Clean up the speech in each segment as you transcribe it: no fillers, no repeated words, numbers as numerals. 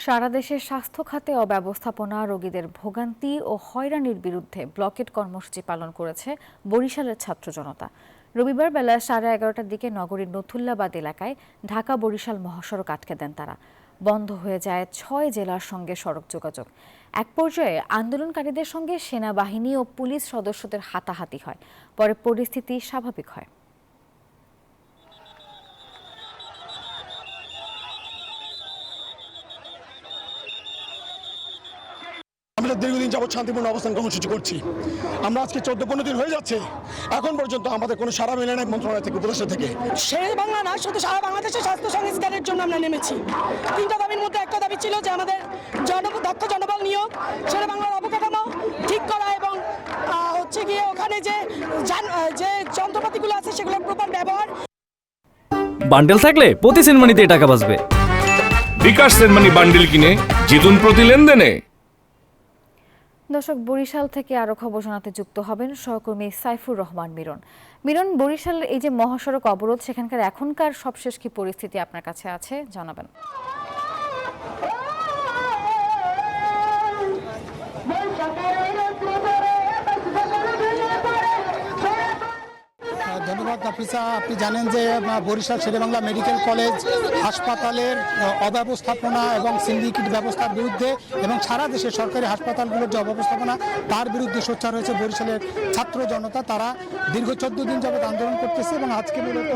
সারা দেশের স্বাস্থ্য খাতে অব্যবস্থাপনা, রোগীদের ভোগান্তি ও হয়রানির বিরুদ্ধে ব্লকেট কর্মসূচি পালন করেছে বরিশালের ছাত্র জনতা। রবিবার বেলা 11:30টার দিকে নগরীর নথুল্লাবাদ এলাকায় ঢাকা-বরিশাল মহাসড়ক আটকে দেন তারা। বন্ধ হয়ে যায় 6 জেলার সঙ্গে সড়ক যোগাযোগ। এক পর্যায়ে আন্দোলনকারীদের সঙ্গে সেনাবাহিনী ও পুলিশ সদস্যদের হাতাহাতি হয়। পরে পরিস্থিতি স্বাভাবিক হয়। আমরা দীর্ঘদিন যাবৎ শান্তিপূর্ণ অবস্থান কর্মসূচি করছি। আমরা আজকে 14-15 দিন হয়ে যাচ্ছে, এখন পর্যন্ত আমাদের কোনো সাড়া মেলে নাই মন্ত্রণালয় থেকে, উপদেষ্টা থেকে। শেরে বাংলা না, শুধু সারা বাংলাদেশে স্বাস্থ্য সংস্কারের জন্য আমরা নেমেছি। 3টা দাবির মধ্যে একটা দাবি ছিল যে আমাদের দক্ষ জনবল নিয়োগ, শেরে বাংলার অবকাঠামো ঠিক করা এবং হচ্ছে গিয়ে ওখানে যে যন্ত্রপাতিগুলো আছে সেগুলোর প্রপার ব্যবহার। বান্ডেল থাকলে প্রতি সেনমানিতে টাকা বাঁচবে। বিকাশ সেনমানি বান্ডেল কিনে জিতুন প্রতি লেনদেনে। দর্শক, বরিশাল থেকে আরো খবর জানাতে যুক্ত হবেন সহকর্মী সাইফুর রহমান মিরন। মিরন, বরিশালের এই যে মহাসড়ক অবরোধ, সেখানকার এখনকার সবশেষ কি পরিস্থিতি আপনার কাছে আছে জানাবেন? ধন্যবাদ নাফিসা। আপনি জানেন যে বরিশাল শেরেবাংলা মেডিকেল কলেজ হাসপাতালের অব্যবস্থাপনা এবং সিন্ডিকেট ব্যবস্থার বিরুদ্ধে এবং সারা দেশের সরকারি হাসপাতালগুলোর যে অব্যবস্থাপনা তার বিরুদ্ধে সোচ্চার হয়েছে বরিশালের ছাত্র জনতা। তারা দীর্ঘ 14 দিন যাবৎ আন্দোলন করতেছে এবং আজকে মূলত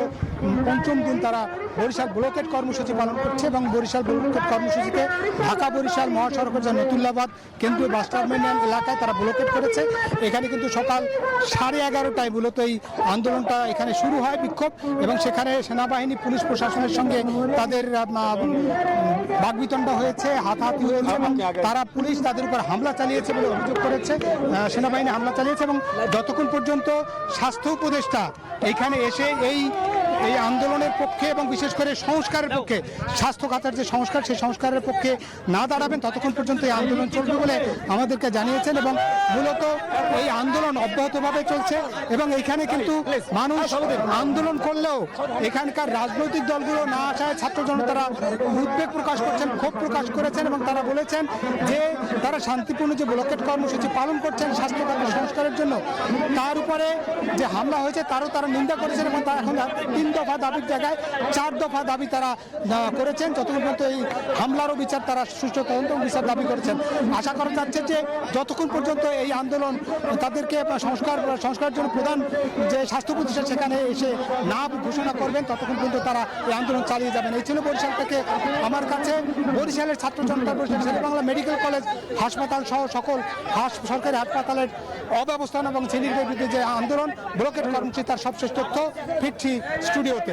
5ম দিন তারা বরিশাল ব্লকেট কর্মসূচি পালন করছে এবং বরিশাল ব্লকেট কর্মসূচিতে ঢাকা বরিশাল মহাসড়কের যে নতুল্লাবাদ কেন্দ্রীয় বাস টার্মিনাল এলাকায় তারা ব্লকেট করেছে। এখানে কিন্তু সকাল 11:30টায় মূলত এই আন্দোলনটা এখানে শুরু হয়, বিক্ষোভ, এবং সেখানে সেনাবাহিনী পুলিশ প্রশাসনের সঙ্গে তাদের বাকবিতণ্ডা হয়েছে, হাতাহাতি হয়েছে এবং পুলিশ তাদের উপর হামলা চালিয়েছে বলে অভিযোগ করেছে। সেনাবাহিনী হামলা চালিয়েছে এবং যতক্ষণ পর্যন্ত স্বাস্থ্য উপদেষ্টা এখানে এসে এই আন্দোলনের পক্ষে এবং বিশেষ করে সংস্কারের পক্ষে, স্বাস্থ্য খাতের যে সংস্কার সেই সংস্কারের পক্ষে না দাঁড়াবেন ততক্ষণ পর্যন্ত এই আন্দোলন চলবে বলে আমাদেরকে জানিয়েছেন। এবং মূলত এই আন্দোলন অব্যাহতভাবে চলছে এবং এখানে কিন্তু মানুষ আন্দোলন করলেও এখানকার রাজনৈতিক দলগুলো না আসায় ছাত্র জনতারা উদ্বেগ প্রকাশ করছেন, ক্ষোভ প্রকাশ করেছেন এবং তারা বলেছেন যে তারা শান্তিপূর্ণ যে ব্লকেট কর্মসূচি পালন করছেন স্বাস্থ্য খাতের সংস্কারের জন্য, তার উপরে যে হামলা হয়েছে তারও তারা নিন্দা করেছেন এবং তারা এখন 3 দফা দাবির জায়গায় 4 দফা দাবি তারা করেছেন। যতক্ষণ পর্যন্ত এই হামলারও বিচার, তারা সুষ্ঠু তদন্ত বিচার দাবি করেছেন। আশা করা যাচ্ছে যে যতক্ষণ পর্যন্ত এই আন্দোলন তাদেরকে সংস্কারের জন্য প্রধান যে স্বাস্থ্য প্রতিষ্ঠান সেখানে এসে না ঘোষণা করবেন ততক্ষণ পর্যন্ত তারা এই আন্দোলন চালিয়ে যাবেন। এই ছিল বরিশাল থেকে আমার কাছে বরিশালের ছাত্র জনতা, বরিশাল শেরেবাংলা মেডিকেল কলেজ হাসপাতাল সহ সকল সরকারি হাসপাতালের অব্যবস্থাপনা এবং সিন্ডিকেটের বিরুদ্ধে যে আন্দোলন ব্লকেট কর্মসূচি তার সবশেষ তথ্য ফিরছি স্টুডিওতে।